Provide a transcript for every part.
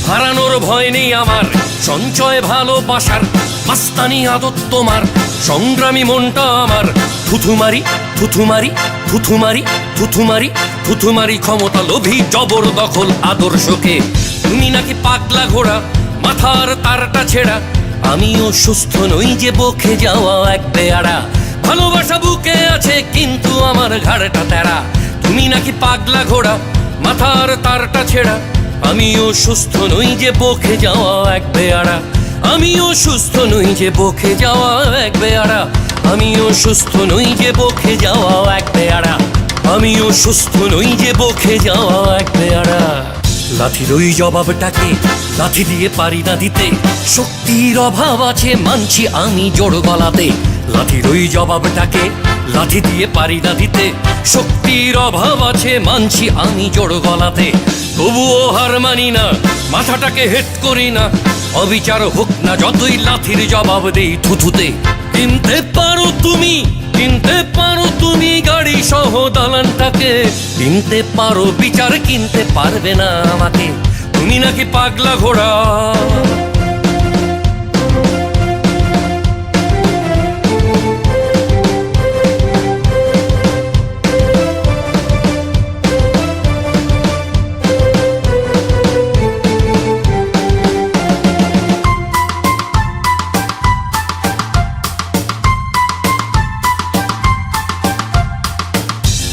হারানোর ভয় নেই আমার, সঞ্চয় ভালোবাসার, মাস্তানি আদত তোমার, সংগ্রামী মনটা আমার। থুথুমারি থুথুমারি থুথুমারি থুথুমারি থুথুমারি ক্ষমতা লোভী জবরদখল আদর্শকে। তুমি নাকি পাগলা ঘোড়া, মাথার তারটা ছেঁড়া, আমিও সুস্থ নই যে বকে যাওয়া এক পেয়ারা। ভালোবাসা বুকে আছে কিন্তু আমার ঘাড়টা তেরা। তুমি নাকি পাগলা ঘোড়া, মাথার তারটা ছেঁড়া, আমিও সুস্থ নই যে বকে যাওয়া এক পেয়ারা। আমিও সুস্থ নই যে বকে যাওয়া এক পেয়ারা। আমিও সুস্থ নই যে বকে যাওয়া এক পেয়ারা। আমিও সুস্থ নই যে বকে যাওয়া এক পেয়ারা। লাঠির ওই জবাবটাকে লাঠি দিয়ে পারি না দিতে, শক্তির অভাব আছে মানছি আমি জোর গলাতে। লাঠির ওই জবাবটাকে লাঠি দিয়ে পারি না দিতে, শক্তির অভাব আছে মানছি আমি জোর গলাতে। তবুও হার মানি না, মাথাটাকে হেট করি না, অবিচার হোক না যতই লাঠির জবাব দেই থুথুতে। কিনতে পারো তুমি, কিনতে পারো তুমি গাড়ি সহ দালানটাকে, কিনতে পারো বিচার, কিনতে পারবে না আমাকে। তুমি নাকি পাগলা ঘোড়া।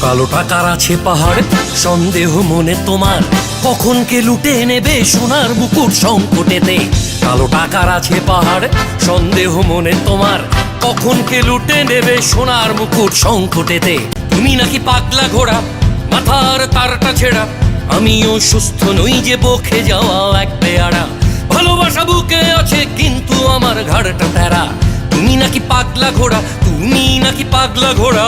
কালো টাকার আছে পাহাড়, সন্দেহ মনে তোমার, কখন কে লুটে নেবে সোনার মুকুট সংকটেতে। কালো টাকার আছে পাহাড়, সন্দেহ মনে তোমার, কখন কে লুটে নেবে সোনার মুকুট সংকটেতে। তুমি নাকি পাগলা ঘোড়া, মাথার তারটা ছেঁড়া, আমিও সুস্থ নই যে বকে যাওয়া এক পেয়ারা। ভালোবাসা বুকে আছে কিন্তু আমার ঘাড়টা তেরা। তুমি নাকি পাগলা ঘোড়া, তুমি নাকি পাগলা ঘোড়া।